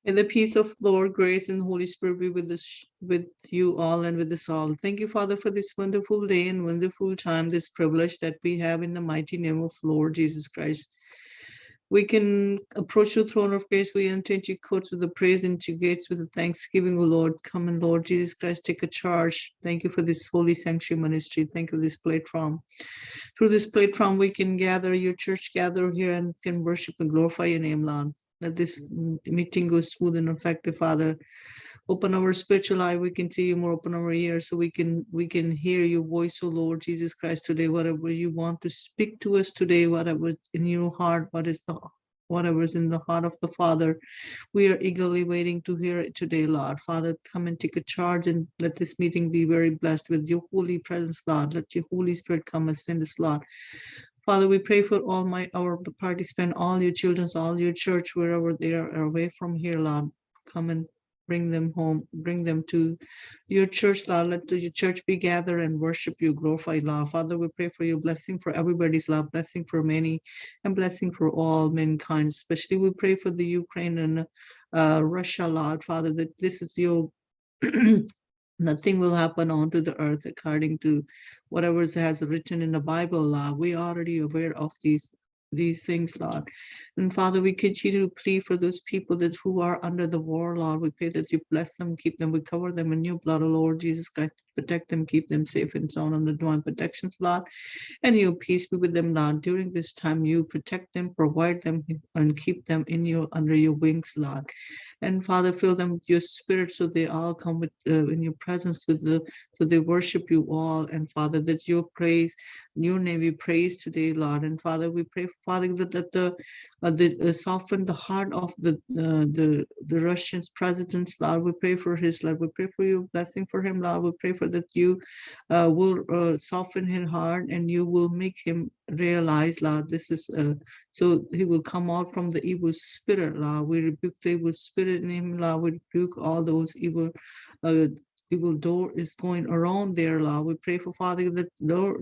And the peace of Lord, grace, and Holy Spirit be with us, with you all, and with us all. Thank you, Father, for this wonderful day and wonderful time, this privilege that we have in the mighty name of Lord Jesus Christ. We can approach the throne of grace. We enter into courts with the praise, into gates with the thanksgiving, O Lord. Come and Lord Jesus Christ, take a charge. Thank you for this holy sanctuary ministry. Thank you for this platform. Through this platform, we can gather, your church gather here and can worship and glorify your name, Lord. Let this meeting go smooth and effective, Father. Open our spiritual eye, we can see you more. Open our ears so we can hear your voice, O Lord Jesus Christ, today. Whatever you want to speak to us today, whatever in your heart, whatever is in the heart of the Father, we are eagerly waiting to hear it today, Lord. Father, come and take a charge and let this meeting be very blessed with your holy presence, Lord. Let your Holy Spirit come and send us, Lord. Father, we pray for our participants, all your children, all your church, wherever they are away from here, Lord. Come and bring them home, bring them to your church, Lord. Let your church be gathered and worship you, glorify, Lord. Father, we pray for your blessing for everybody's love, blessing for many, and blessing for all mankind. Especially we pray for the Ukraine and Russia, Lord. Father, that this is your nothing will happen onto the earth according to whatever has written in the Bible, Lord. We are already aware of these things, Lord. And Father, we continue to plead for those people that who are under the war, Lord. We pray that you bless them, keep them, we cover them in your blood, O Lord Jesus Christ. Protect them, keep them safe and sound on the divine protections, Lord. And your peace be with them, Lord. During this time, you protect them, provide them, and keep them under your wings, Lord. And Father, fill them with your spirit so they all come with in your presence so they worship you all. And Father, that your praise, your name be praised today, Lord. And Father, we pray, Father, that soften the heart of the Russian president, Lord. We pray for his, Lord. We pray for your blessing for him, Lord. We pray for that you will soften his heart and you will make him realize, Lord, this is so he will come out from the evil spirit, Lord. We rebuke the evil spirit in him, Lord. We rebuke all those evil door is going around there, Lord. We pray for, Father, that Lord,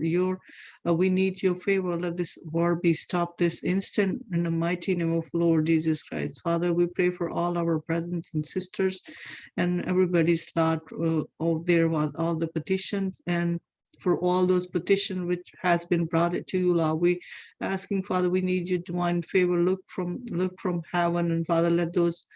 we need your favor. Let this war be stopped this instant in the mighty name of Lord Jesus Christ. Father, we pray for all our brothers and sisters and everybody's, Lord, out there with all the petitions and for all those petitions which has been brought it to you, Lord. We asking, Father, we need your divine favor. Look from heaven, and Father, let those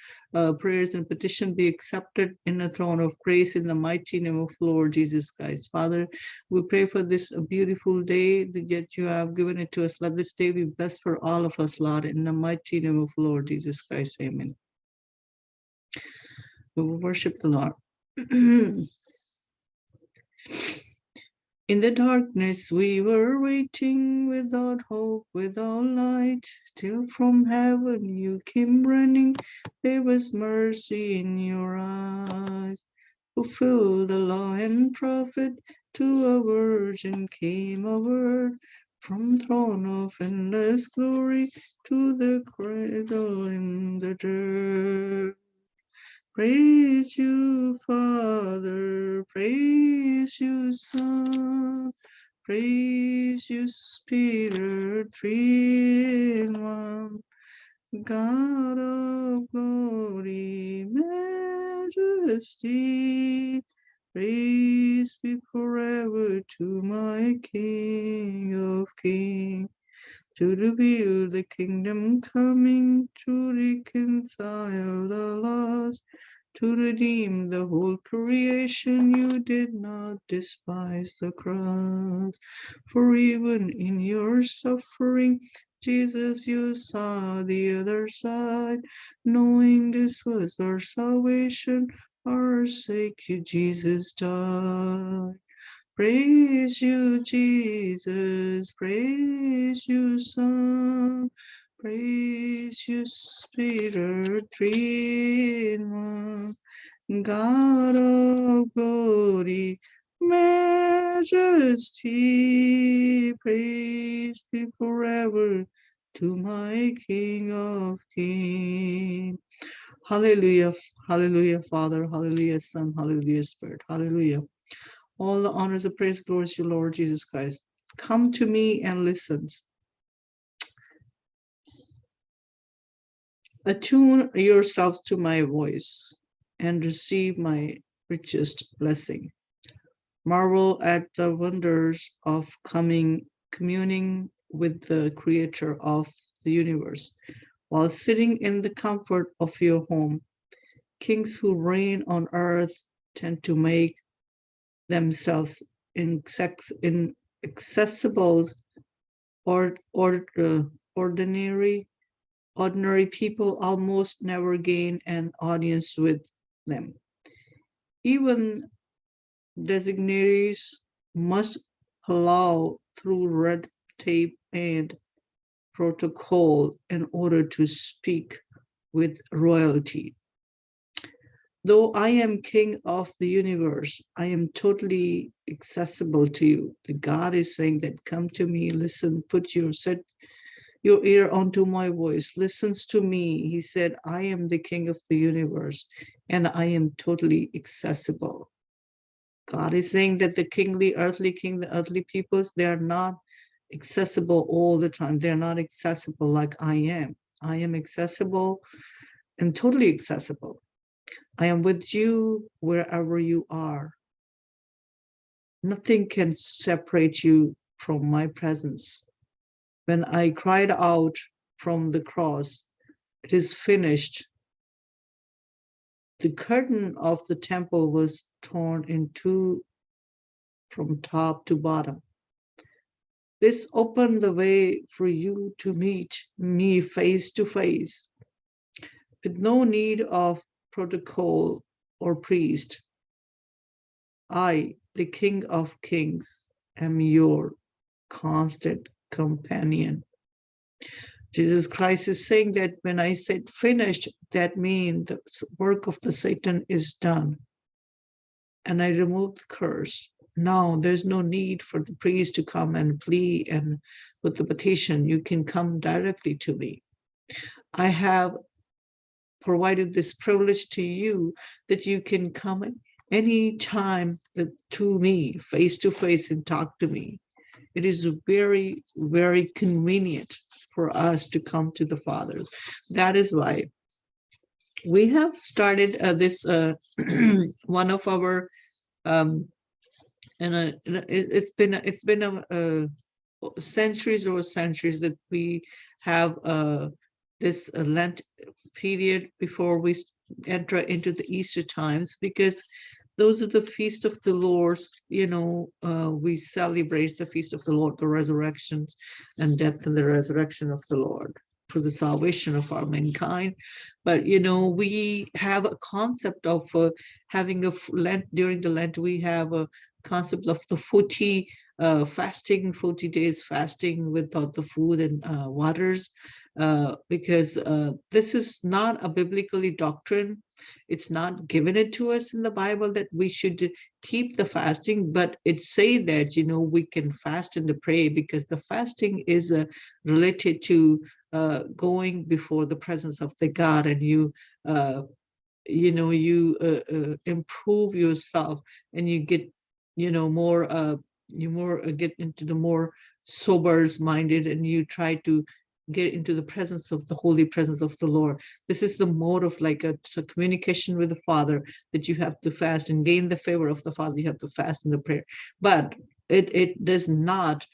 prayers and petition be accepted in the throne of grace in the mighty name of Lord Jesus Christ. Father, we pray for this beautiful day that yet you have given it to us. Let this day be blessed for all of us, Lord, in the mighty name of Lord Jesus Christ. Amen. We will worship the Lord. In the darkness we were waiting, without hope, without light, till from heaven you came running. There was mercy in your eyes. Fulfill the law and prophet, to a virgin came a word. From throne of endless glory to the cradle in the dirt. Praise you, Father, praise you, Son, praise you, Spirit, three in one. God of glory, majesty, praise be forever to my King of kings. To reveal the kingdom coming, to reconcile the lost, to redeem the whole creation. You did not despise the cross, for even in your suffering, Jesus, you saw the other side, knowing this was our salvation, our sake you, Jesus, died. Praise you, Jesus, praise you, Son, praise you, Spirit, three in one. God of glory, majesty, praise be forever to my King of kings. Hallelujah, hallelujah, Father, hallelujah, Son, hallelujah, Spirit, hallelujah. All the honors and praise, glory to Lord Jesus Christ. Come to me and listen. Attune yourselves to my voice and receive my richest blessing. Marvel at the wonders of communing with the creator of the universe. While sitting in the comfort of your home, kings who reign on earth tend to make themselves inaccessible or ordinary people almost never gain an audience with them. Even dignitaries must allow through red tape and protocol in order to speak with royalty. Though I am king of the universe, I am totally accessible to you. The God is saying that come to me, listen, set your ear onto my voice, listens to me. He said, I am the king of the universe and I am totally accessible. God is saying that the earthly peoples, they are not accessible all the time. They're not accessible like I am. I am accessible and totally accessible. I am with you wherever you are. Nothing can separate you from my presence. When I cried out from the cross, it is finished, the curtain of the temple was torn in two from top to bottom. This opened the way for you to meet me face to face, with no need of protocol or priest. I, the King of Kings, am your constant companion. Jesus Christ is saying that when I said finished, that means the work of the Satan is done. And I removed the curse. Now there's no need for the priest to come and plead and with the petition. You can come directly to me. I have provided this privilege to you that you can come any time to me, face to face, and talk to me. It is very, very convenient for us to come to the Father. That is why we have started this one of our it's been centuries over centuries that we have this Lent period before we enter into the Easter times, because those are the feast of the Lord. We celebrate the feast of the Lord, the resurrections and death and the resurrection of the Lord for the salvation of our mankind. But we have a concept of having a Lent. During the Lent, we have a concept of the 40 fasting, 40 days fasting without the food and waters, because this is not a biblically doctrine. It's not given it to us in the Bible that we should keep the fasting, but it say that we can fast and pray, because the fasting is related to going before the presence of the God, and you improve yourself, and you get more get into the more sober minded, and you try to get into the presence of the holy presence of the Lord. This is the mode of like a communication with the Father, that you have to fast and gain the favor of the Father. You have to fast in the prayer, but it does not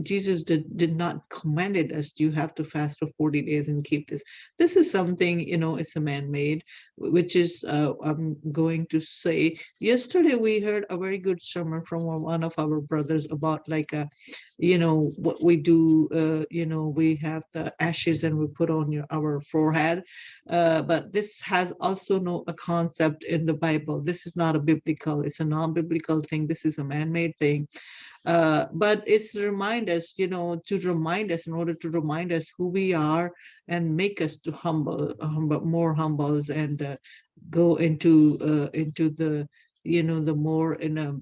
Jesus did not command it as you have to fast for 40 days and keep this. This is something, it's a man-made, which is, I'm going to say, yesterday we heard a very good sermon from one of our brothers about like, what we do, we have the ashes and we put on our forehead. But this has also a concept in the Bible. This is not a biblical, it's a non-biblical thing. This is a man-made thing. But it's to remind us, in order to remind us who we are and make us to more humbles, and go into the, the more in a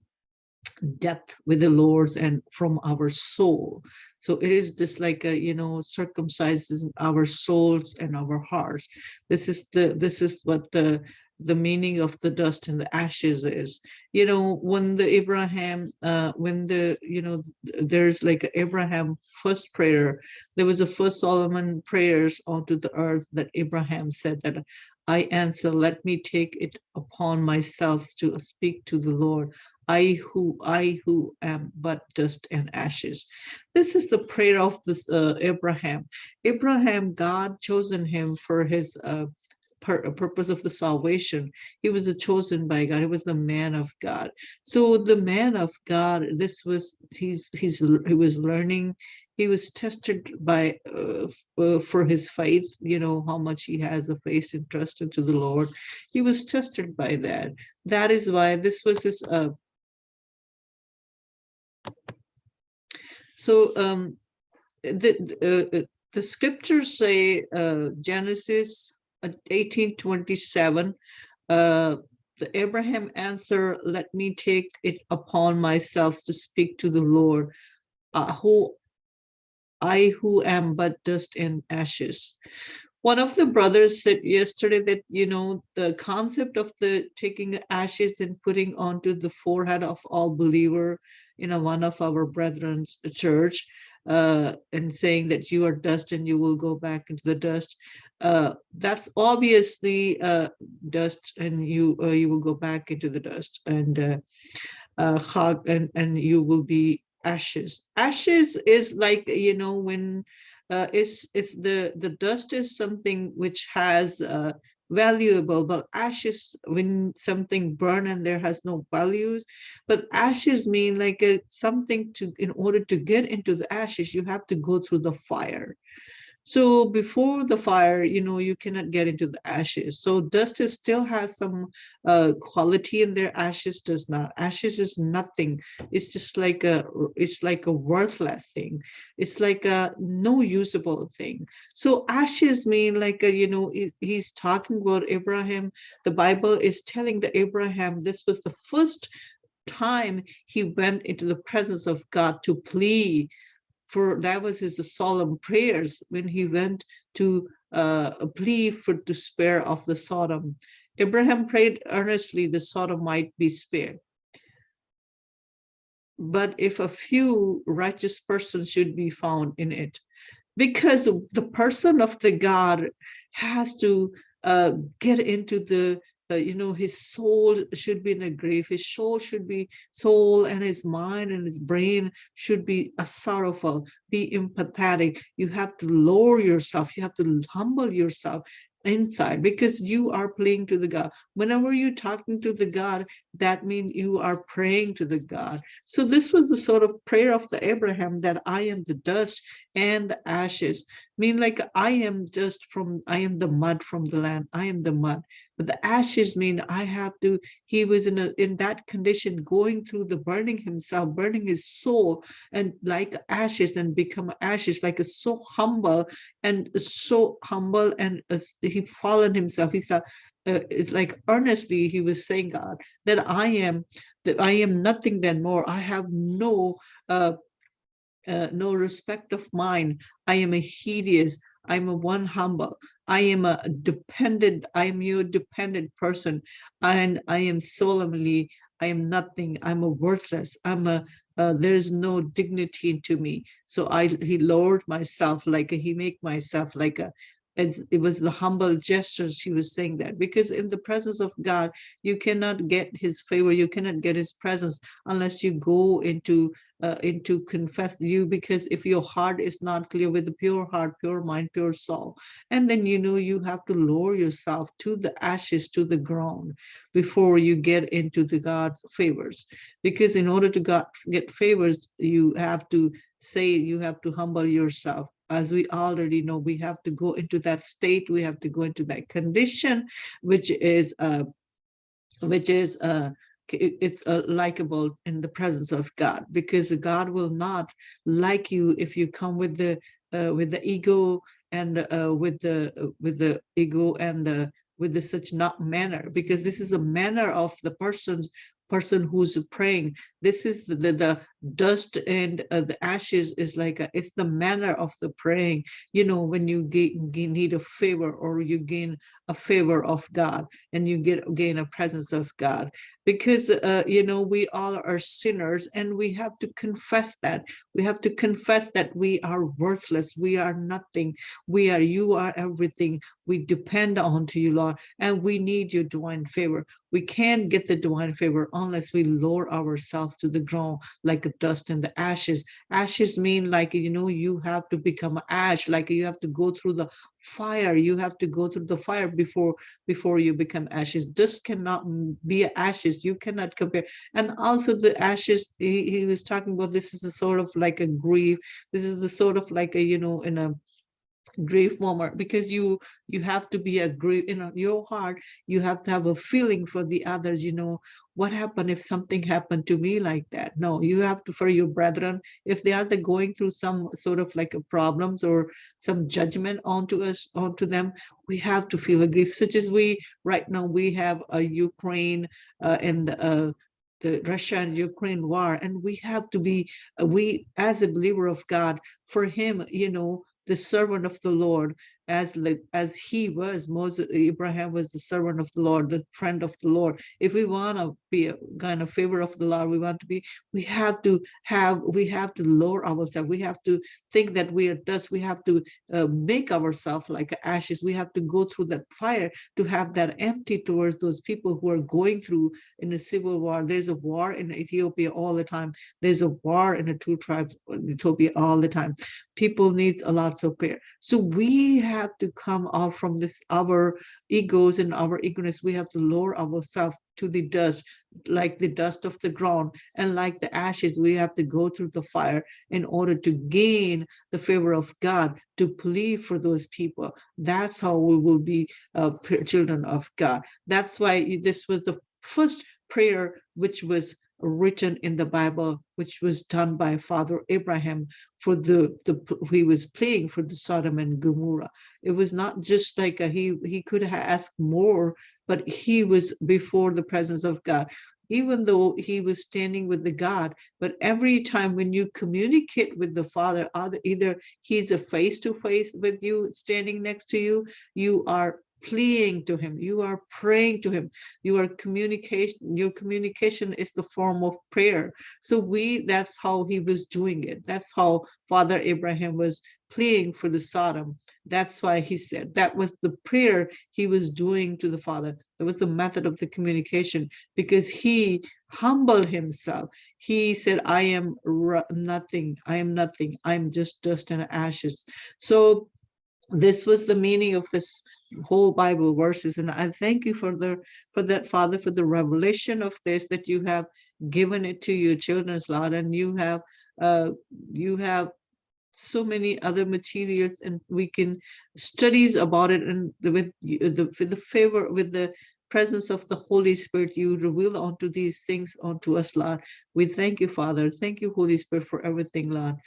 depth with the Lord's and from our soul. So it is this like circumcises our souls and our hearts. This is what the the meaning of the dust and the ashes is. When the Abraham, when the, there's like Abraham first prayer, there was a first Solomon prayers onto the earth that Abraham said that I answer, let me take it upon myself to speak to the Lord. I who am but dust and ashes. This is the prayer of this Abraham. Abraham, God chosen him for his purpose of the salvation. He was the chosen by God. He was the man of God. So the man of God, this was he was learning. He was tested by for his faith. How much he has a faith and trust into the Lord. He was tested by that. That is why this was his. The scriptures say, Genesis 18:27, the Abraham answer, let me take it upon myself to speak to the Lord, who am but dust and ashes. One of the brothers said yesterday that, the concept of the taking ashes and putting onto the forehead of all believer, one of our brethren's church, and saying that you are dust and you will go back into the dust. That's obviously dust, and you will go back into the dust, and you will be ashes. Ashes is like, when if the dust is something which has valuable, but ashes, when something burn and there has no values. But ashes mean like something to, in order to get into the ashes, you have to go through the fire. So before the fire, you cannot get into the ashes. So dust still has some quality in there. Ashes does not. Ashes is nothing. It's just like it's like a worthless thing. It's like a no usable thing. So ashes mean like he's talking about Abraham. The Bible is telling the Abraham this was the first time he went into the presence of God to plead. For that was his solemn prayers when he went to plead for to spare of the Sodom. Abraham prayed earnestly the Sodom might be spared. But if a few righteous persons should be found in it, because the person of the God has to get into the his soul should be in a grave. His soul and his mind and his brain should be sorrowful, be empathetic. You have to lower yourself. You have to humble yourself inside, because you are praying to the God. Whenever you're talking to the God, that means you are praying to the God. So this was the sort of prayer of the Abraham, that I am the dust and the ashes. Mean like I am the mud from the land. I am the mud. But the ashes mean I have to, he was in that condition, going through the burning himself, burning his soul, and like ashes, and become ashes, like a so humble and he fallen himself. He said, it's like earnestly he was saying, God, that I am nothing than more. I have no respect of mind. I am a hideous. I'm a one humble. I am your dependent person. And I am solemnly, I am nothing. I'm a worthless. There is no dignity into me. So he lowered myself, like he make myself like it was the humble gestures. He was saying that because in the presence of God, you cannot get his favor. You cannot get his presence unless you go into confess you, because if your heart is not clear, with a pure heart, pure mind, pure soul, and then you have to lower yourself to the ashes, to the ground, before you get into the God's favors. Because in order to get favors, you have to humble yourself. As we already know, we have to go into that state, we have to go into that condition, which is it's likable in the presence of God, because God will not like you if you come with the ego, and with the ego, and with the such not manner, because this is a manner of the persons person who's praying. This is the dust and the ashes is like it's the manner of the praying. You know, when you need a favor, or you gain a favor of God, and you gain a presence of God, because you know, we all are sinners, and we have to confess that. We have to confess that we are worthless, we are nothing, you are everything. We depend on to you, Lord, and we need your divine favor. We can't get the divine favor unless we lower ourselves to the ground like a dust and the ashes. Ashes mean, like, you know, you have to become ash, like you have to go through the fire. You have to go through the fire before you become ashes. Dust cannot be ashes. You cannot compare. And also the ashes, he was talking about, this is a sort of like a grief. This is the sort of like a, you know, in a grief moment, because you have to be a grief in your heart. You have to have a feeling for the others. You know, what happened if something happened to me like that? No, you have to, for your brethren, if they are going through some sort of like a problems or some judgment onto them, we have to feel a grief, such as we right now we have a Ukraine and the Russia and Ukraine war, and we have to be we as a believer of God, for him, you know, the servant of the Lord, as he was. Moses, Abraham was the servant of the Lord, the friend of the Lord. If we want to be a kind of favor of the Lord, we have to lower ourselves. We have to think that we are dust. We have to make ourselves like ashes. We have to go through that fire to have that empty towards those people who are going through in a civil war. There's a war in Ethiopia all the time. There's a war in the two tribes in Ethiopia all the time. People needs a lot of prayer. So we have to come out from this, our egos and our ignorance. We have to lower ourselves to the dust, like the dust of the ground, and like the ashes, we have to go through the fire in order to gain the favor of God, to plead for those people. That's how we will be children of God. That's why this was the first prayer which was written in the Bible, which was done by Father Abraham for he was praying for the Sodom and Gomorrah. It was not just like he could have asked more, but he was before the presence of God, even though he was standing with the God. But every time when you communicate with the Father, either he's a face-to-face with you, standing next to you, you are pleading to him, you are praying to him, your communication is the form of prayer. So that's how he was doing it. That's how Father Abraham was pleading for the Sodom. That's why he said that was the prayer he was doing to the Father. That was the method of the communication, because he humbled himself. He said, I am nothing, I'm just dust and ashes. So this was the meaning of this whole Bible verses, and I thank you for that, Father, for the revelation of this, that you have given it to your children's, Lord, and you have so many other materials, and we can studies about it, and with the favor, with the presence of the Holy Spirit, you reveal onto these things onto us, Lord. We thank you, Father. Thank you, Holy Spirit, for everything, Lord.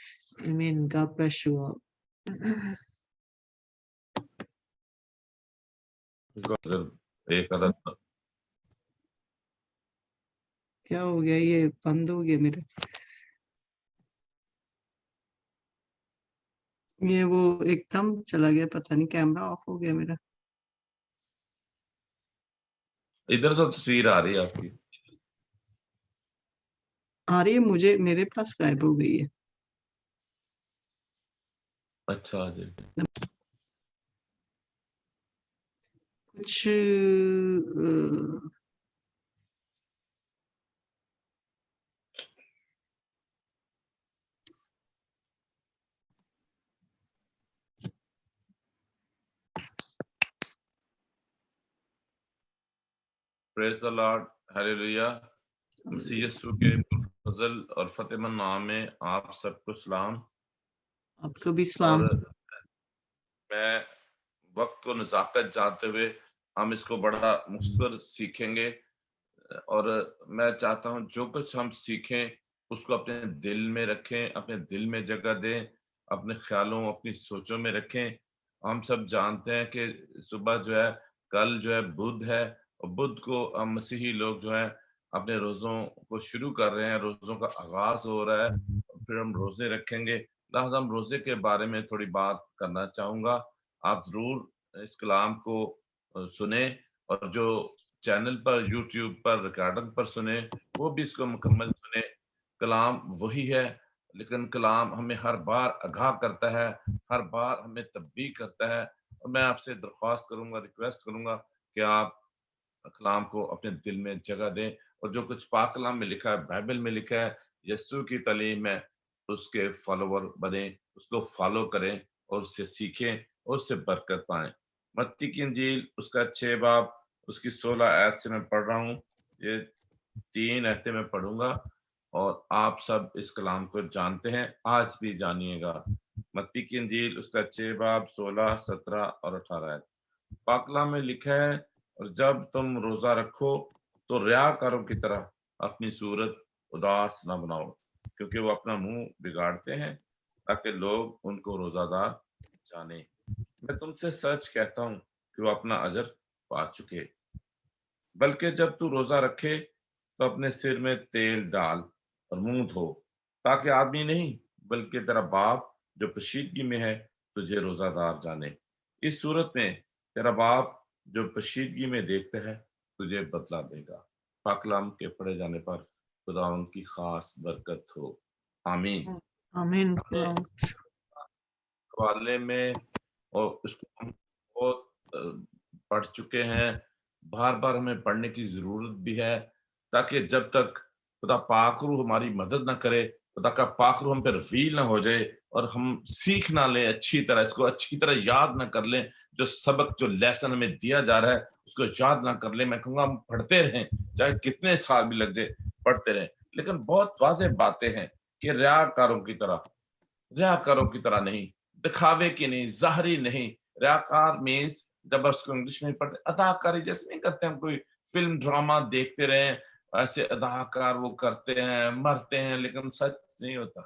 Amen. God bless you all. क्या हो गया, ये बंद हो गया मेरा, ये वो एकदम चला गया, पता नहीं, कैमरा ऑफ हो गया मेरा। इधर तो तस्वीर आ रही है आपकी, आ रही है मुझे, मेरे पास गायब हो गई है। अच्छा जी, कुछ प्रेज द लॉर्ड, हालेलुया। मसीह यीशु के फजल और फतेहमंद नाम में आप सबको सलाम। आपको भी सलाम। और मैं वक्त को नजाकत जानते हुए हम इसको बड़ा मुख्तर सीखेंगे, और मैं चाहता हूं जो कुछ हम सीखें उसको अपने दिल में रखें, अपने दिल में जगह दें, अपने ख्यालों, अपनी सोचों में रखें। हम सब जानते हैं कि सुबह जो है, कल जो है बुध है, और बुध को हम मसीही लोग जो है اپنے روزوں کو شروع کر رہے ہیں، روزوں کا آغاز ہو رہا ہے، اور پھر ہم روزے رکھیں گے. لہٰذا ہم روزے کے بارے میں تھوڑی بات کرنا چاہوں گا. آپ ضرور اس کلام کو سنیں، اور جو چینل پر یوٹیوب پر ریکارڈنگ پر سنیں وہ بھی اس کو مکمل سنیں. کلام وہی ہے، لیکن کلام ہمیں ہر بار آگاہ کرتا ہے، ہر بار ہمیں تنبیہ کرتا ہے. اور میں آپ سے درخواست کروں گا، ریکویسٹ کروں گا کہ آپ کلام کو اپنے دل میں جگہ دیں، اور جو کچھ پاک کلام میں لکھا ہے، بائبل میں لکھا ہے، یسوع کی تعلیم ہے، اس کے فالوور بنیں، اس کو فالو کریں اور اس سے سیکھیں اور اس سے برکت پائیں. متی کی انجیل اس کا 6 باب اس کی 16 آیت سے میں پڑھ رہا ہوں. یہ 3 آیتیں میں پڑھوں گا، اور آپ سب اس کلام کو جانتے ہیں، آج بھی جانیے گا. متی کی انجیل اس کا 6 باب 16، 17 اور 18 آیت. پاک کلام میں لکھا ہے، اور جب تم روزہ رکھو تو ریاکاروں کی طرح اپنی صورت اداس نہ بناؤ، کیونکہ وہ اپنا منہ بگاڑتے ہیں تاکہ لوگ ان کو روزہ دار جانے. میں تم سے سچ کہتا ہوں کہ وہ اپنا اجر پا چکے. بلکہ جب تو روزہ رکھے تو اپنے سر میں تیل ڈال اور منہ دھو، تاکہ آدمی نہیں بلکہ تیرا باپ جو پشیدگی میں ہے تجھے روزہ دار جانے. اس صورت میں تیرا باپ جو پشیدگی میں دیکھتا ہے تجھے بدلہ دے گا. پاک کلام کے پڑھے جانے پر خدا ان کی خاص برکت ہو. آمین. آمین. اپنے حوالے میں، اور اس کو ہم بہت پڑھ چکے ہیں، بار بار ہمیں پڑھنے کی ضرورت بھی ہے، تاکہ جب تک خدا پاک روح ہماری مدد نہ کرے، خدا کا پاک روح ہم پہ ریویل نہ ہو جائے، اور ہم سیکھ نہ لیں اچھی طرح، اس کو اچھی طرح یاد نہ کر لیں، جو سبق جو لیسن ہمیں دیا جا رہا ہے اس کو یاد نہ کر لیں. میں کہوں گا ہم پڑھتے رہیں، چاہے کتنے سال بھی لگ جائے، پڑھتے رہیں، لیکن بہت واضح باتیں ہیں کہ ریاکاروں کی طرح نہیں، دکھاوے کی نہیں، ظاہری نہیں. ریاکار مینس، جب اس کو انگلش میں پڑھتے، اداکاری جیسے نہیں کرتے ہم کوئی فلم ڈرامہ دیکھتے رہیں، ایسے اداکار وہ کرتے ہیں، مرتے ہیں، لیکن سچ نہیں ہوتا.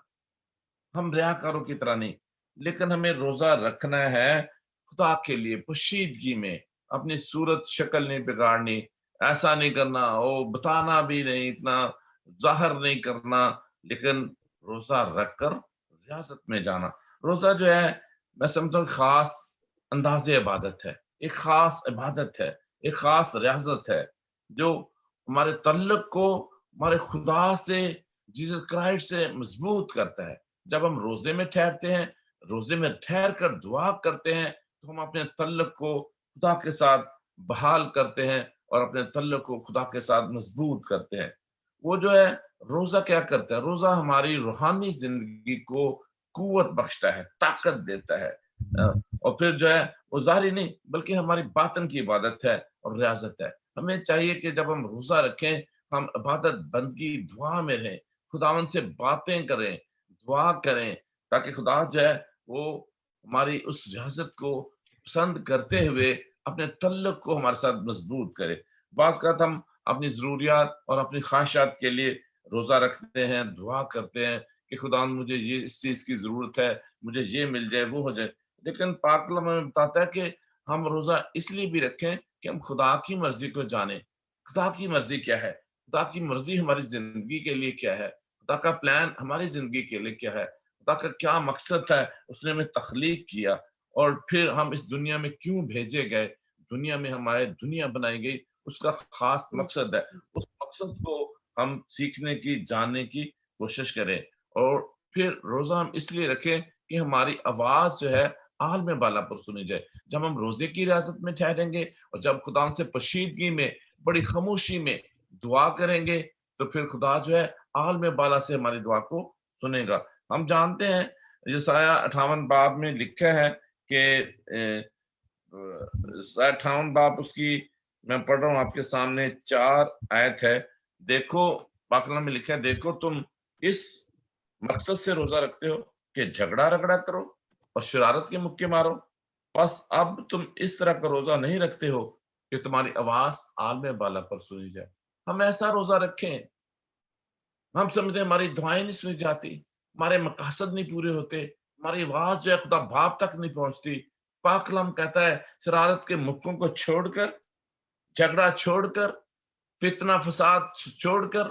ہم ریاکاروں کی طرح نہیں، لیکن ہمیں روزہ رکھنا ہے خدا کے لیے پوشیدگی میں، اپنی صورت شکل نہیں بگاڑنی، ایسا نہیں کرنا، بتانا بھی نہیں، اتنا ظاہر نہیں کرنا، لیکن روزہ رکھ کر ریاضت میں جانا. روزہ جو ہے میں سمجھتا ہوں خاص انداز عبادت ہے، ایک خاص عبادت ہے، ایک خاص ریاضت ہے، جو ہمارے تعلق کو ہمارے خدا سے، جیسس کرائسٹ سے مضبوط کرتا ہے. جب ہم روزے میں ٹھہرتے ہیں، روزے میں ٹھہر کر دعا کرتے ہیں، تو ہم اپنے تعلق کو خدا کے ساتھ بحال کرتے ہیں اور اپنے تعلق کو خدا کے ساتھ مضبوط کرتے ہیں. وہ جو ہے روزہ کیا کرتا ہے؟ روزہ ہماری روحانی زندگی کو قوت بخشتا ہے، طاقت دیتا ہے، اور پھر جو ہے وہ ظاہری نہیں بلکہ ہماری باطن کی عبادت ہے اور ریاضت ہے. ہمیں چاہیے کہ جب ہم روزہ رکھیں ہم عبادت بندگی دعا میں رہیں، خداوند سے باتیں کریں، دعا کریں، تاکہ خدا جو ہے وہ ہماری اس ریاضت کو پسند کرتے ہوئے اپنے تعلق کو ہمارے ساتھ مضبوط کرے. بعض اوقات ہم اپنی ضروریات اور اپنی خواہشات کے لیے روزہ رکھتے ہیں، دعا کرتے ہیں کہ خدا مجھے یہ اس چیز کی ضرورت ہے، مجھے یہ مل جائے، وہ ہو جائے. لیکن پاک کلام ہمیں بتاتا ہے کہ ہم روزہ اس لیے بھی رکھیں کہ ہم خدا کی مرضی کو جانیں. خدا کی مرضی کیا ہے؟ خدا کی مرضی ہماری زندگی کے لیے کیا ہے؟ خدا کا پلان ہماری زندگی کے لیے کیا ہے؟ خدا کا کیا مقصد ہے؟ اس نے ہمیں تخلیق کیا، اور پھر ہم اس دنیا میں کیوں بھیجے گئے، دنیا میں ہمارے دنیا بنائی گئی، اس کا خاص مقصد ہے. اس مقصد کو ہم سیکھنے کی، جاننے کی کوشش کریں. اور پھر روزہ ہم اس لیے رکھیں کہ ہماری آواز جو ہے عالم بالا پر سنی جائے. جب ہم روزے کی ریاضت میں ٹھہریں گے اور جب خدا سے پوشیدگی میں بڑی خاموشی میں دعا کریں گے، تو پھر خدا جو ہے عالم بالا سے ہماری دعا کو سنے گا. ہم جانتے ہیں یسایہ 58 باب میں لکھا ہے کہ 58 باب اس کی میں پڑھ رہا ہوں آپ کے سامنے، 4 آیت ہے. دیکھو پاک کلام میں لکھا ہے، دیکھو تم اس مقصد سے روزہ رکھتے ہو کہ جھگڑا رگڑا کرو اور شرارت کے مکے مارو. بس اب تم اس طرح کا روزہ نہیں رکھتے ہو کہ تمہاری آواز عالم بالا پر سنی جائے. ہم ایسا روزہ رکھیں، ہم سمجھتے ہیں ہماری دعائیں نہیں سنی جاتی، ہمارے مقاصد نہیں پورے ہوتے، ہماری آواز جو ہے خدا باپ تک نہیں پہنچتی. پاک کلام کہتا ہے شرارت کے مکوں کو چھوڑ کر، جھگڑا چھوڑ کر، فتنہ فساد چھوڑ کر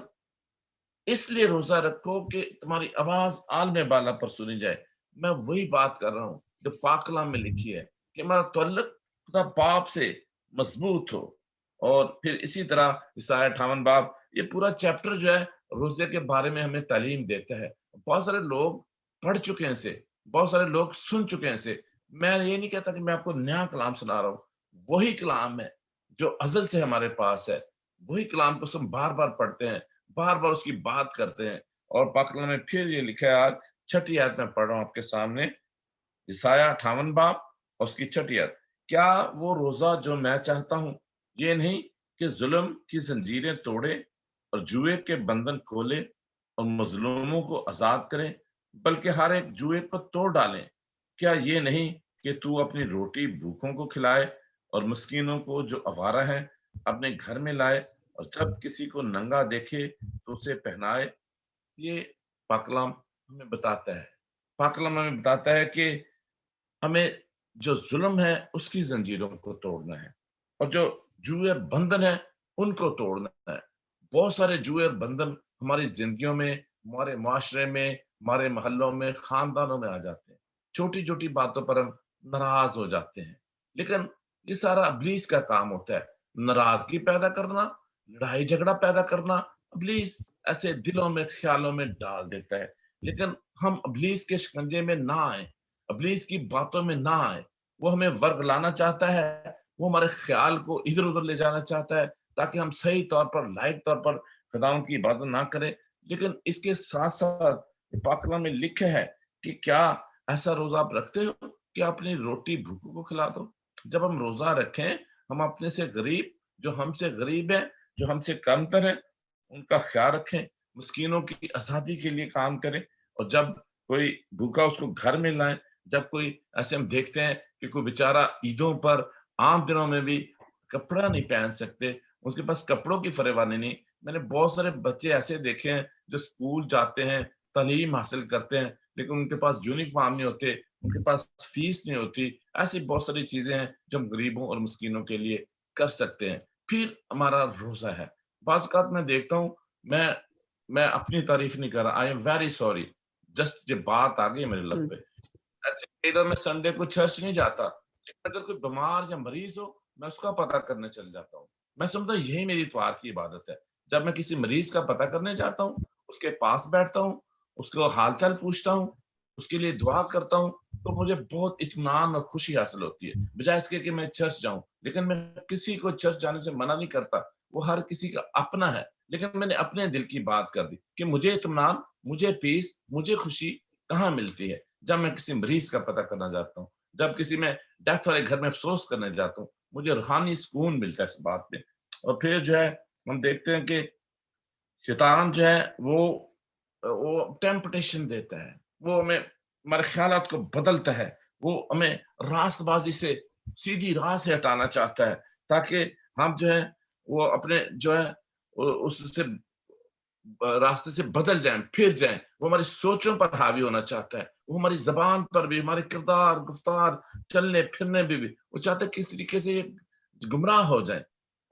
اس لیے روزہ رکھو کہ تمہاری آواز عالم بالا پر سنی جائے. میں وہی بات کر رہا ہوں جو پاک کلام میں لکھی ہے کہ ہمارا تعلق خدا باپ سے مضبوط ہو. اور پھر اسی طرح عیسائی 58 باب یہ پورا چیپٹر جو ہے روزے کے بارے میں ہمیں تعلیم دیتا ہے. بہت سارے لوگ پڑھ چکے ہیں اسے, بہت سارے لوگ سن چکے ہیں اسے. میں یہ نہیں کہتا کہ میں آپ کو نیا کلام سنا رہا ہوں, وہی کلام ہے جو ازل سے ہمارے پاس ہے, وہی کلام کو ہم بار بار پڑھتے ہیں, بار بار اس کی بات کرتے ہیں. اور پاک کلام میں پھر یہ لکھا ہے, آج 6 آیت میں پڑھ رہا ہوں آپ کے سامنے, عیسائی 58 باب اور اس کی 6 آیت. کیا وہ روزہ جو میں چاہتا ہوں یہ نہیں کہ ظلم کی زنجیریں توڑے اور جوئے کے بندھن کھولے اور مظلوموں کو آزاد کرے, بلکہ ہر ایک جوئے کو توڑ ڈالیں. کیا یہ نہیں کہ تو اپنی روٹی بھوکوں کو کھلائے اور مسکینوں کو جو آوارہ ہیں اپنے گھر میں لائے, اور جب کسی کو ننگا دیکھے تو اسے پہنائے. یہ پاک کلام ہمیں بتاتا ہے, پاک کلام ہمیں بتاتا ہے کہ ہمیں جو ظلم ہے اس کی زنجیروں کو توڑنا ہے, اور جو جوئے بندھن ہے ان کو توڑنا ہے. بہت سارے جوئے بندھن ہماری زندگیوں میں, ہمارے معاشرے میں, ہمارے محلوں میں, خاندانوں میں آ جاتے ہیں. چھوٹی چھوٹی باتوں پر ہم ناراض ہو جاتے ہیں, لیکن یہ سارا ابلیس کا کام ہوتا ہے. ناراضگی پیدا کرنا, لڑائی جھگڑا پیدا کرنا, ابلیس ایسے دلوں میں خیالوں میں ڈال دیتا ہے. لیکن ہم ابلیس کے شکنجے میں نہ آئیں, ابلیس کی باتوں میں نہ آئیں. وہ ہمیں ورگ لانا چاہتا ہے, وہ ہمارے خیال کو ادھر ادھر لے جانا چاہتا ہے تاکہ ہم صحیح طور پر, لائق طور پر خداوند کی عبادت نہ کریں. لیکن اس کے ساتھ ساتھ پاک کلام میں لکھا ہے کہ کیا ایسا روزہ آپ رکھتے ہو کہ اپنی روٹی بھوکوں کو کھلا دو. جب ہم روزہ رکھیں, ہم اپنے سے غریب, جو ہم سے غریب ہیں, جو ہم سے کم تر ہیں, ان کا خیال رکھیں, مسکینوں کی آزادی کے لیے کام کریں. اور جب کوئی بھوکا اس کو گھر میں لائیں. جب کوئی ایسے ہم دیکھتے ہیں کہ کوئی بیچارہ عیدوں پر, عام دنوں میں بھی کپڑا نہیں پہن سکتے, اس کے پاس کپڑوں کی فراوانی نہیں. میں نے بہت سارے بچے ایسے دیکھے ہیں جو اسکول جاتے ہیں, تعلیم حاصل کرتے ہیں, لیکن ان کے پاس یونیفارم نہیں ہوتے, ان کے پاس فیس نہیں ہوتی. ایسی بہت ساری چیزیں ہیں جو ہم غریبوں اور مسکینوں کے لیے کر سکتے ہیں. پھر ہمارا روزہ ہے. بعض اوقات میں دیکھتا ہوں, میں اپنی تعریف نہیں کر رہا, I am very sorry, just یہ بات آ گئی میرے لب پہ. ایسے کئی دفعہ میں سنڈے کو چرچ نہیں جاتا, لیکن اگر کوئی بیمار یا مریض ہو میں اس کا پتہ کرنے چل جاتا ہوں. میں سمجھتا ہوں یہی میری اتوار کی عبادت ہے. جب میں کسی مریض کا پتہ کرنے جاتا ہوں, اس کے پاس بیٹھتا ہوں, اس کو حال چال پوچھتا ہوں, اس کے لیے دعا کرتا ہوں, تو مجھے بہت اطمینان اور خوشی حاصل ہوتی ہے, بجائے اس کے کہ میں چرچ جاؤں. لیکن میں کسی کو چرچ جانے سے منع نہیں کرتا, وہ ہر کسی کا اپنا ہے. لیکن میں نے اپنے دل کی بات کر دی کہ مجھے اطمینان, مجھے پیس, مجھے خوشی کہاں ملتی ہے جب میں کسی مریض کا پتہ کرنا جاتا ہوں, جب کسی میں ڈیتھ والے گھر میں افسوس کرنے جاتا ہوں. مجھے روحانی سکون ملتا ہے اس بات میں. اور پھر جو ہے ہم دیکھتے ہیں کہ شیطان جو ہے وہ ٹیمپٹیشن دیتا ہے, وہ ہمیں ہمارے خیالات کو بدلتا ہے, وہ ہمیں راست بازی سے, سیدھی راہ سے ہٹانا چاہتا ہے تاکہ ہم جو ہے وہ اپنے جو ہے اس سے راستے سے بدل جائیں, پھر جائیں. وہ ہماری سوچوں پر حاوی ہونا چاہتا ہے, وہ ہماری زبان پر بھی, ہمارے کردار, گفتار, چلنے پھرنے بھی وہ چاہتا ہے کس طریقے سے یہ گمراہ ہو جائیں,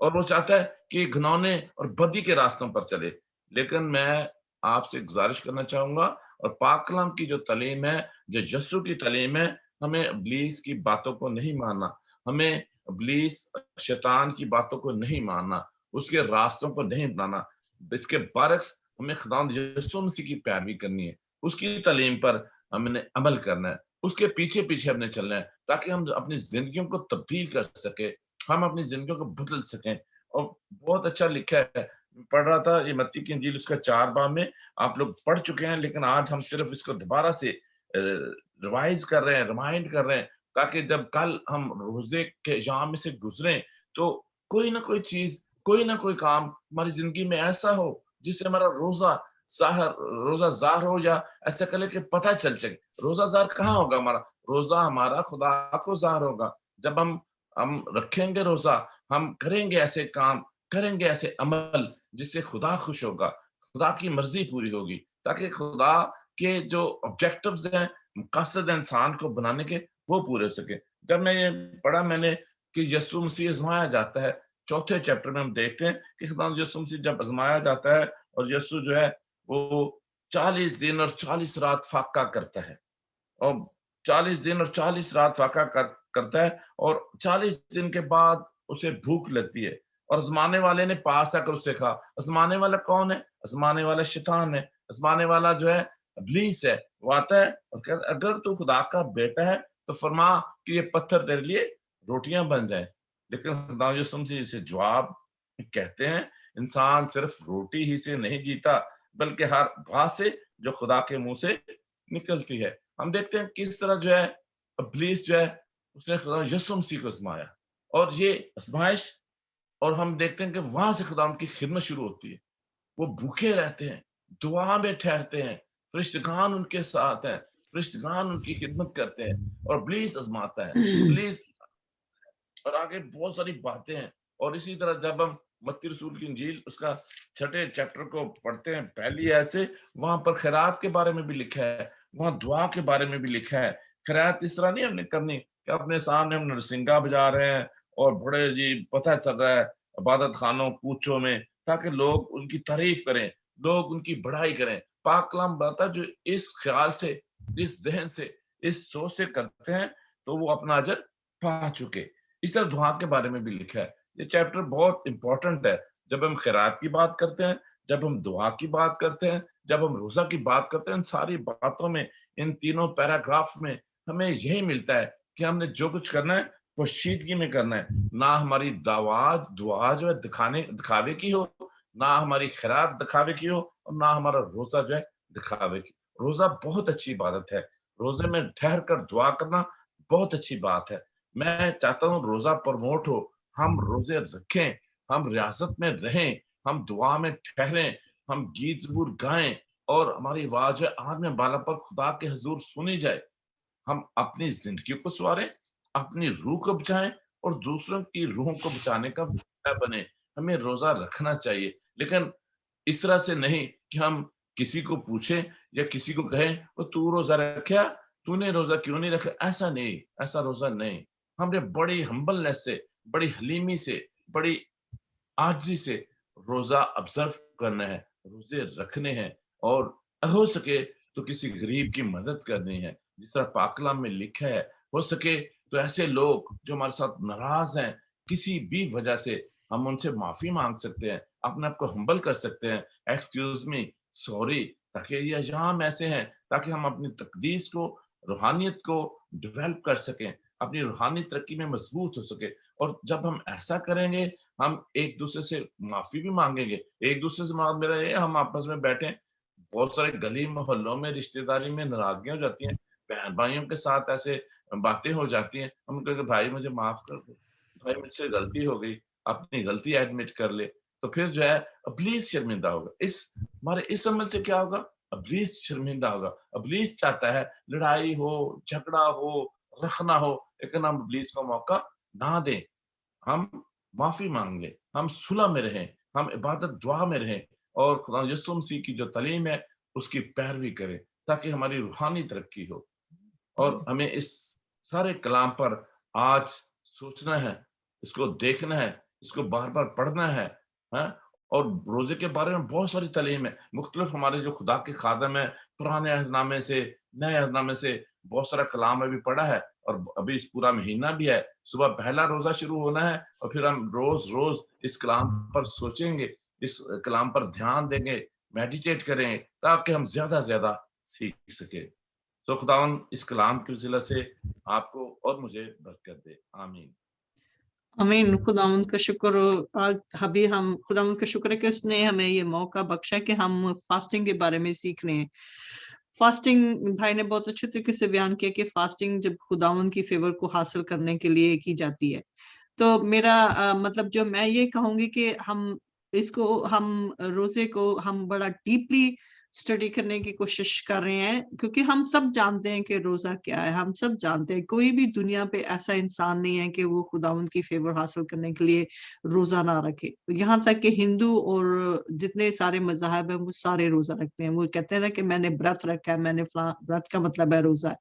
اور وہ چاہتا ہے کہ گھنونے اور بدی کے راستوں پر چلے. لیکن میں آپ سے گزارش کرنا چاہوں گا, اور پاک کلام کی جو تعلیم ہے, جو یسوع کی تعلیم ہے, ہمیں ابلیس کی باتوں کو نہیں ماننا, ہمیں ابلیس شیطان کی باتوں کو نہیں ماننا, اس کے راستوں کو نہیں اپنانا. اس کے برعکس ہمیں خداوند یسوع مسیح کی پیروی کرنی ہے, اس کی تعلیم پر ہم نے عمل کرنا ہے, اس کے پیچھے پیچھے ہم نے چلنا ہے تاکہ ہم اپنی زندگیوں کو تبدیل کر سکیں, ہم اپنی زندگیوں کو بدل سکیں. اور بہت اچھا لکھا ہے, پڑھ رہا تھا یہ متی کی انجیل اس کا 4 باب میں, آپ لوگ پڑھ چکے ہیں, لیکن آج ہم صرف اس کو دوبارہ سے ریوائز کر رہے ہیں, ریمائنڈ کر رہے ہیں, تاکہ جب کل ہم روزے کے جام میں سے گزریں تو کوئی نہ کوئی چیز, کوئی نہ کوئی کام ہماری زندگی میں ایسا ہو جس سے ہمارا روزہ ظاہر ہو, یا ایسا کرے کہ پتہ چل سکے. روزہ ظاہر کہاں ہوگا ہمارا؟ روزہ ہمارا خدا کو ظاہر ہوگا جب ہم رکھیں گے روزہ, ہم کریں گے ایسے کام, کریں گے ایسے عمل جس سے خدا خوش ہوگا, خدا کی مرضی پوری ہوگی, تاکہ خدا کے جو آبجیکٹیوز ہیں, مقاصد انسان کو بنانے کے, وہ پورے ہو سکے. جب میں یہ پڑھا میں نے کہ یسوع مسیح آزمایا جاتا ہے, چوتھے چیپٹر میں ہم دیکھتے ہیں کہ خدا یسوع مسیح جب آزمایا جاتا ہے اور یسوع جو ہے وہ 40 دن اور 40 رات فاقہ کرتا ہے، اور 40 دن اور 40 رات فاقہ کرتا ہے، اور 40 دن کے بعد اسے بھوک لگتی ہے، اور آزمانے والے نے پاس آ کر اسے کہا، آزمانے والا کون ہے؟ آزمانے والا شیطان ہے، آزمانے والا جو ہے ابلیس ہے، وہ آتا ہے اور کہتا ہے اگر تو خدا کا بیٹا ہے تو فرما کہ یہ پتھر تیرے لیے روٹیاں بن جائیں۔ لیکن خدا یسوع مسیح اسے جواب کہتے ہیں انسان صرف روٹی ہی سے نہیں جیتا بلکہ ہر بات سے جو خدا کے منہ سے نکلتی ہے۔ ہم دیکھتے ہیں کس طرح جو ہے ابلیس جو ہے اس نے خدا یسوع مسیح کو آزمایا، اور یہ آزمائش، اور ہم دیکھتے ہیں کہ وہاں سے خدا ان کی خدمت شروع ہوتی ہے، وہ بھوکے رہتے ہیں، دعا میں ٹھہرتے ہیں، فرشتگان ان کے ساتھ ہیں، فرشتگان ان کی خدمت کرتے ہیں، اور ابلیس آزماتا ہے، ابلیس، اور آگے بہت ساری باتیں ہیں۔ اور اسی طرح جب ہم متی رسول کی انجیل اس کا 6 چیپٹر کو پڑھتے ہیں، پہلی ایسے وہاں پر خیرات کے بارے میں بھی لکھا ہے، وہاں دعا کے بارے میں بھی لکھا ہے۔ خیرات اس طرح نہیں ہم نے کرنی کہ اپنے سامنے ہم نرسنگا بجا رہے ہیں اور بڑے جی پتہ چل رہا ہے عبادت خانوں کوچوں میں، تاکہ لوگ ان کی تعریف کریں، لوگ ان کی بڑائی کریں۔ پاک کلام بتا جو اس خیال سے، اس ذہن سے، اس سوچ سے کرتے ہیں تو وہ اپنا اجر پا چکے۔ اس طرح دعا کے بارے میں بھی لکھا ہے۔ یہ چیپٹر بہت امپورٹنٹ ہے۔ جب ہم خیرات کی بات کرتے ہیں، جب ہم دعا کی بات کرتے ہیں، جب ہم روزہ کی بات کرتے ہیں، ان ساری باتوں میں، ان تینوں پیراگراف میں ہمیں یہی ملتا ہے کہ ہم نے جو کچھ کرنا ہے پوشیدگی میں کرنا ہے، نہ ہماری دعا جو ہے دکھاوے کی ہو، نہ ہماری خیرات دکھاوے کی ہو، اور نہ ہمارا روزہ جو ہے دکھاوے کی۔ روزہ بہت اچھی عبادت ہے، روزے میں ٹھہر کر دعا کرنا بہت اچھی بات ہے۔ میں چاہتا ہوں روزہ پروموٹ ہو، ہم روزے رکھیں، ہم ریاست میں رہیں، ہم دعا میں ٹھہریں، ہم گیت زبور گائیں، اور ہماری آواز آدمی بالا پر خدا کے حضور سنی جائے۔ ہم اپنی زندگی کو سواریں، اپنی روح کو بچائیں، اور دوسروں کی روحوں کو بچانے کا وسیلہ بنے۔ ہمیں روزہ رکھنا چاہیے، لیکن اس طرح سے نہیں کہ ہم کسی کو پوچھیں یا کسی کو کہیں وہ تو روزہ رکھیا، تو نے روزہ کیوں نہیں رکھا؟ ایسا نہیں، ایسا روزہ نہیں۔ ہم نے بڑی ہمبلنس سے، بڑی حلیمی سے، بڑی عاجزی سے روزہ آبزرو کرنا ہے، روزے رکھنے ہیں، اور ہو سکے تو کسی غریب کی مدد کرنی ہے، جس طرح پاک کلام میں لکھا ہے۔ ہو سکے تو ایسے لوگ جو ہمارے ساتھ ناراض ہیں کسی بھی وجہ سے، ہم ان سے معافی مانگ سکتے ہیں، اپنے آپ کو ہمبل کر سکتے ہیں، ایکسکیوز می، سوری، تاکہ یہ ایام ایسے ہیں تاکہ ہم اپنی تقدیس کو، روحانیت کو ڈیولپ کر سکیں، اپنی روحانی ترقی میں مضبوط ہو سکے۔ اور جب ہم ایسا کریں گے، ہم ایک دوسرے سے معافی بھی مانگیں گے۔ ایک دوسرے سے مراد میرا یہ ہم آپس میں بیٹھیں، بہت سارے گلی محلوں میں رشتہ داری میں ناراضگیاں ہو جاتی ہیں، بہن بھائیوں کے ساتھ ایسے باتیں ہو جاتی ہیں، ہم کہتے ہیں بھائی مجھے معاف کر دو، بھائی مجھ سے غلطی ہو گئی، اپنی غلطی ایڈمٹ کر لے، تو پھر جو ہے ابلیس شرمندہ ہوگا۔ ہمارے اس عمل سے کیا ہوگا؟ ابلیس شرمندہ ہوگا۔ ابلیس چاہتا ہے لڑائی ہو، جھگڑا ہو، رخنا ہو، لیکن ہم ابلیس کو موقع نہ دیں۔ ہم معافی مانگ لیں، ہم صلح میں رہیں، ہم عبادت دعا میں رہیں، اور خدا یسوع مسیح کی جو تعلیم ہے اس کی پیروی کریں، تاکہ ہماری روحانی ترقی ہو۔ اور ہمیں اس سارے کلام پر آج سوچنا ہے، اس کو دیکھنا ہے، اس کو بار بار پڑھنا ہے، اور روزے کے بارے میں بہت ساری تعلیم ہے، مختلف ہمارے جو خدا کے خادم ہیں پرانے عہد نامے سے، نئے عہد نامے سے بہت سارا کلام ابھی پڑھا ہے، اور ابھی اس پورا مہینہ بھی ہے، صبح پہلا روزہ شروع ہونا ہے، اور پھر ہم روز روز اس کلام پر سوچیں گے، اس کلام پر دھیان دیں گے، میڈیٹیٹ کریں گے، تاکہ ہم زیادہ زیادہ سیکھ سکیں۔ تو خداوند اس کلام کے وسیلہ سے آپ کو اور مجھے برکت دے، آمین۔ امین۔ خداوند کا شکر ہو، آج ابھی ہم خداوند کا شکر ہے کہ اس نے ہمیں یہ موقع بخشا کہ ہم فاسٹنگ کے بارے میں سیکھ رہے ہیں۔ فاسٹنگ بھائی نے بہت اچھے طریقے سے بیان کیا کہ فاسٹنگ جب خداوند کی فیور کو حاصل کرنے کے لیے کی جاتی ہے۔ تو میرا مطلب جو میں یہ کہوں گی کہ ہم اس کو، ہم روزے کو ہم بڑا ڈیپلی اسٹڈی کرنے کی کوشش کر رہے ہیں، کیونکہ ہم سب جانتے ہیں کہ روزہ کیا ہے. ہم سب جانتے ہیں کوئی بھی دنیا پہ ایسا انسان نہیں ہے کہ وہ خداوند کی فیور حاصل کرنے کے لیے روزہ نہ رکھے. یہاں تک کہ ہندو اور جتنے سارے مذاہب ہیں وہ سارے روزہ رکھتے ہیں. وہ کہتے ہیں نا کہ میں نے برت رکھا ہے، میں نے فلاں، برت کا مطلب ہے روزہ.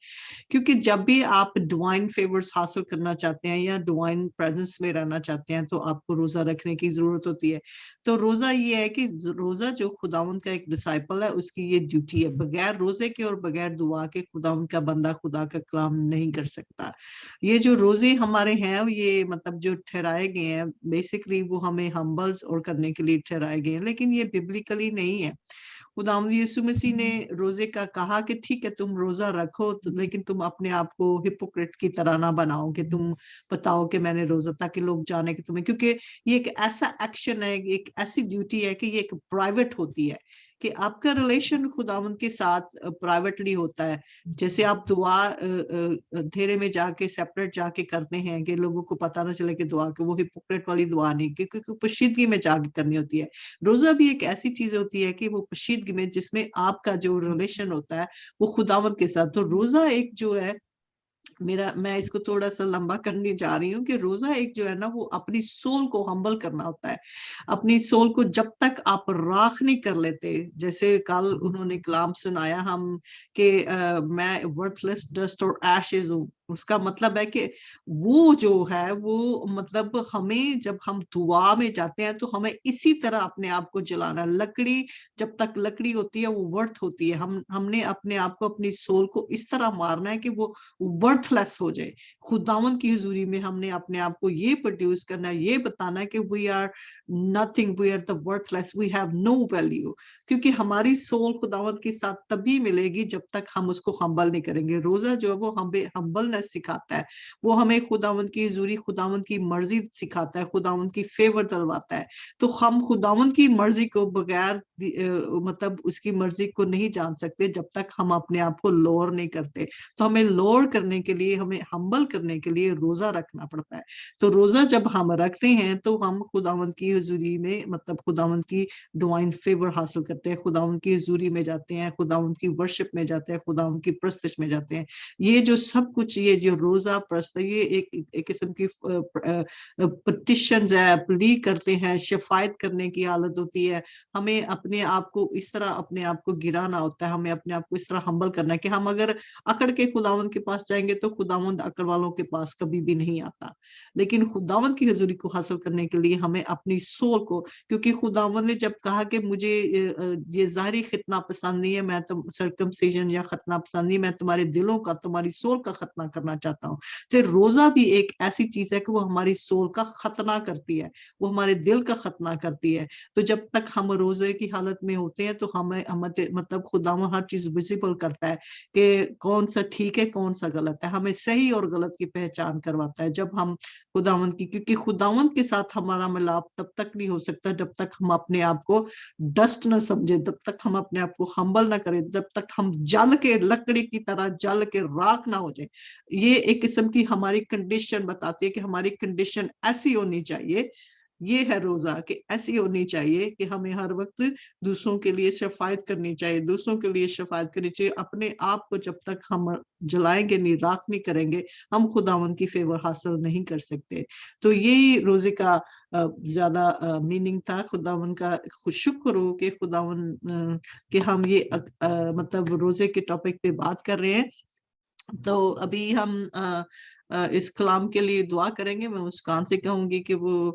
کیونکہ جب بھی آپ ڈوائن فیورز حاصل کرنا چاہتے ہیں یا ڈوائن پریزنس میں رہنا چاہتے ہیں تو آپ کو روزہ رکھنے کی ضرورت ہوتی ہے. تو روزہ یہ ہے کہ روزہ جو خداوند کا ایک ڈسائپل ہے اس کی یہ ڈیوٹی ہے. بغیر روزے کے اور بغیر دعا کے خداوند کا بندہ خدا کا کلام نہیں کر سکتا. یہ جو روزے ہمارے ہیں یہ مطلب جو ٹھہرائے گئے ہیں بیسکلی وہ ہمیں ہمبلز اور کرنے کے لیے ٹھہرائے گئے ہیں، لیکن یہ ببلیکلی نہیں ہے. خداوند یسوع مسیح نے روزے کا کہا کہ ٹھیک ہے تم روزہ رکھو لیکن تم اپنے آپ کو ہپوکریٹ کی طرح نہ بناؤ کہ تم بتاؤ کہ میں نے روزہ، تاکہ لوگ جانے کہ تمہیں، کیونکہ یہ ایک ایسا ایکشن ہے، ایک ایسی ڈیوٹی ہے کہ یہ ایک پرائیویٹ ہوتی ہے کہ آپ کا ریلیشن خداوند کے ساتھ پرائیویٹلی ہوتا ہے. جیسے آپ دعا دھیرے میں جا کے سیپریٹ جا کے کرتے ہیں کہ لوگوں کو پتہ نہ چلے کہ دعا کہ وہ ہپوکریٹ والی دعا نہیں، کیونکہ پشیدگی میں جا کے کرنی ہوتی ہے. روزہ بھی ایک ایسی چیز ہوتی ہے کہ وہ پشیدگی میں جس میں آپ کا جو ریلیشن ہوتا ہے وہ خداوند کے ساتھ. تو روزہ ایک جو ہے میں اس کو تھوڑا سا لمبا کرنے جا رہی ہوں کہ روزہ ایک جو ہے نا وہ اپنی سول کو ہمبل کرنا ہوتا ہے. اپنی سول کو جب تک آپ راکھ نہیں کر لیتے، جیسے کل انہوں نے کلام سنایا ہم کہ میں ورتھ لیس ڈسٹ اور ایشز ہوں. اس کا مطلب ہے کہ وہ جو ہے وہ مطلب ہمیں جب ہم دعا میں جاتے ہیں تو ہمیں اسی طرح اپنے آپ کو جلانا. لکڑی جب تک لکڑی ہوتی ہے وہ ورتھ ہوتی ہے. ہم نے اپنے آپ کو، اپنی سول کو اس طرح مارنا ہے کہ وہ ورتھ لیس ہو جائے. خداوند کی حضوری میں ہم نے اپنے آپ کو یہ پروڈیوس کرنا ہے، یہ بتانا ہے کہ we are nothing, we are the worthless, we have no value. کیونکہ ہماری سول خداوند کے ساتھ تبھی ملے گی جب تک ہم اس کو ہمبل نہیں کریں گے. روزہ جو ہے وہ ہمیں ہمبلنس سکھاتا ہے، وہ ہمیں خداوند کی حضوری، خداوند کی مرضی سکھاتا ہے، خداوند کی فیور دلواتا ہے. تو ہم خداوند کی مرضی کو بغیر مطلب اس کی مرضی کو نہیں جان سکتے جب تک ہم اپنے آپ کو لوور نہیں کرتے. تو ہمیں لوور کرنے کے لیے، ہمیں ہمبل کرنے کے لیے روزہ رکھنا پڑتا ہے. تو روزہ جب ہم رکھتے ہیں تو ہم خداوند کی حضوری میں مطلب خداوند کی ڈوائن فیور حاصل کرتے ہیں، خداوند کی حضوری میں جاتے ہیں، خداوند کی ورشپ میں جاتے ہیں، خداوند کی پرستش میں جاتے ہیں. یہ جو سب کچھ، یہ جو روزہ پرست، یہ ایک قسم کی پٹیشنز ہے، پلی کرتے ہیں، شفایت کرنے کی حالت ہوتی ہے. ہمیں اپنے آپ کو اس طرح اپنے آپ کو گرانا ہوتا ہے، ہمیں اپنے آپ کو اس طرح ہمبل کرنا ہے کہ ہم اگر اکڑ کے خداوند کے پاس جائیں گے تو خداوند اکڑ والوں کے پاس کبھی بھی نہیں آتا. لیکن خداوند کی حضوری کو حاصل کرنے کے لیے ہمیں اپنی سول کو، کیونکہ خداوند نے جب کہا کہ مجھے یہ ظاہری ختنہ پسند نہیں ہے، میں سرکمسیژن یا ختنہ پسند نہیں، میں تمہارے دلوں کا، تمہاری سول کا ختنہ کرنا چاہتا ہوں. تو روزہ بھی ایک ایسی چیز ہے کہ وہ ہماری سول کا ختنہ کرتی ہے، وہ ہمارے دل کا ختنہ کرتی ہے. تو جب تک ہم روزے کی حالت میں ہوتے ہیں تو ہمیں مطلب خداوند ہر چیز ویزیبل کرتا ہے کہ کون سا ٹھیک ہے کون سا غلط ہے، ہمیں صحیح اور غلط کی پہچان کرواتا ہے جب ہم خداوند کی، کیونکہ خداوند کے ساتھ ہمارا ملاپ تب تک نہیں ہو سکتا جب تک ہم اپنے آپ کو ڈسٹ نہ سمجھے، جب تک ہم اپنے آپ کو ہمبل نہ کریں، جب تک ہم جل کے لکڑی کی طرح جل کے راکھ نہ ہو جائیں. یہ ایک قسم کی ہماری کنڈیشن بتاتی ہے کہ ہماری کنڈیشن ایسی ہونی چاہیے. یہ ہے روزہ کہ ایسی ہونی چاہیے کہ ہمیں ہر وقت دوسروں کے لیے شفاعت کرنی چاہیے، دوسروں کے لیے شفاعت کرنی چاہیے. اپنے آپ کو جب تک ہم جلائیں گے نہیں، راکھ نہیں کریں گے، ہم خداوند کی فیور حاصل نہیں کر سکتے. تو یہی روزے کا زیادہ میننگ تھا. خداوند کا شکر ہو کہ خداوند کہ ہم یہ مطلب روزے کے ٹاپک پہ بات کر رہے ہیں. تو ابھی ہم اس کلام کے لیے دعا کریں گے. میں مسکان سے کہوں گی کہ وہ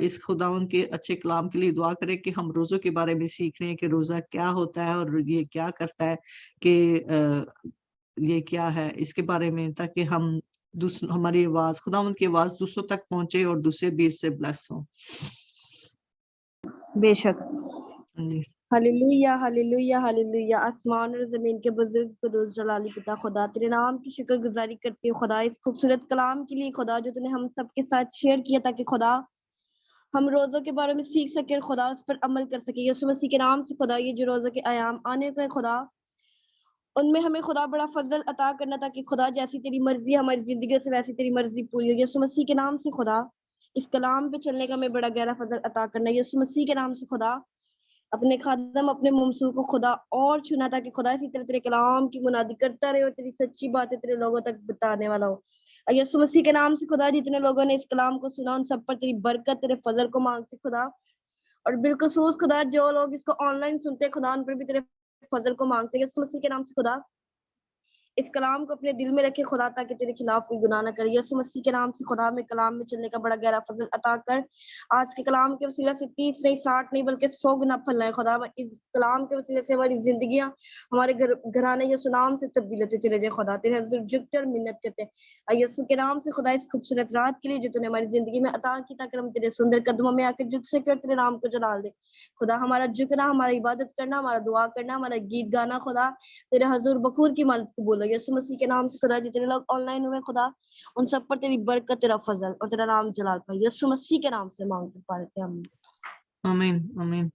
اس خداوند کے اچھے کلام کے لیے دعا کریں کہ ہم روزوں کے بارے میں سیکھ رہے ہیں کہ روزہ کیا ہوتا ہے اور یہ کیا کرتا ہے، کہ یہ کیا ہے اس کے بارے میں، تاکہ ہم ہماری آواز، خداوند کی آواز دوسروں تک پہنچے اور دوسرے بھی اس سے بلیس ہوں. بے شک. جی ہلیلویا ہلیلویا ہلیلویا. آسمان اور زمین کے بزرگ قدوس جلالی پتا خدا، تیرے نام کی شکر گزاری کرتی ہوں خدا اس خوبصورت کلام کے لیے خدا جو تو نے ہم سب کے ساتھ شیئر کیا، تاکہ خدا ہم روزوں کے بارے میں سیکھ سکے اور خدا اس پر عمل کر سکے. یسوع مسیح کے نام سے خدا یہ جو روزوں کے ایام آنے کو ہے خدا، ان میں ہمیں خدا بڑا فضل عطا کرنا، تاکہ خدا جیسی تیری مرضی ہماری زندگی سے ویسی تیری مرضی پوری ہو. یسوع مسیح کے نام سے خدا اس کلام پہ چلنے کا ہمیں بڑا گہرا فضل عطا کرنا. یسوع مسیح کے نام سے خدا اپنے خادم اپنے ممسور کو خدا اور چنا تاکہ خدا اسی طرح تیرے کلام کی منادی کرتا رہے اور تیری سچی باتیں تیرے لوگوں تک بتانے والا ہو۔ یسوع مسیح کے نام سے خدا جتنے لوگوں نے اس کلام کو سنا ان سب پر تیری برکت تیرے فضل کو مانگتے خدا، اور بالخصوص خدا جو لوگ اس کو آن لائن سنتے خدا ان پر بھی تیرے فضل کو مانگتے یسوع مسیح کے نام سے خدا اس کلام کو اپنے دل میں رکھے خدا تاکہ تیرے خلاف کوئی گناہ نہ کرے۔ یسوع مسیح کے نام سے خدا میں کلام میں چلنے کا بڑا گہرا فضل عطا کر، آج کے کلام کے وسیلہ سے 30 نہیں 60 نہیں بلکہ 100 گنا پھیلائے خدا، اس کلام کے وسیلے سے ہماری زندگیاں ہمارے گھرانے یسوع نام سے تبدیل ہوتے چلے جائے خدا، تیرے حضور جھکتے اور منت کرتے ہیں یسوع کے نام سے خدا اس خوبصورت رات کے لیے جو تو نے ہماری زندگی میں عطا کی تاکہ ہم تیرے سندر قدموں میں آ کے جھک سکے اور تیرے نام کو جلال دے خدا۔ ہمارا جھکنا، ہماری عبادت کرنا، ہمارا دعا کرنا، ہمارا گیت گانا خدا تیرے حضور بخور کی مدد قبول ہو یسوع مسیح کے نام سے خدا۔ جتنے لوگ آن لائن ہوئے خدا ان سب پر تیری برکت تیرا فضل اور تیرا نام جلال پائے یسوع مسیح کے نام سے مانگتے پاتے ہیں ہم۔ آمین آمین۔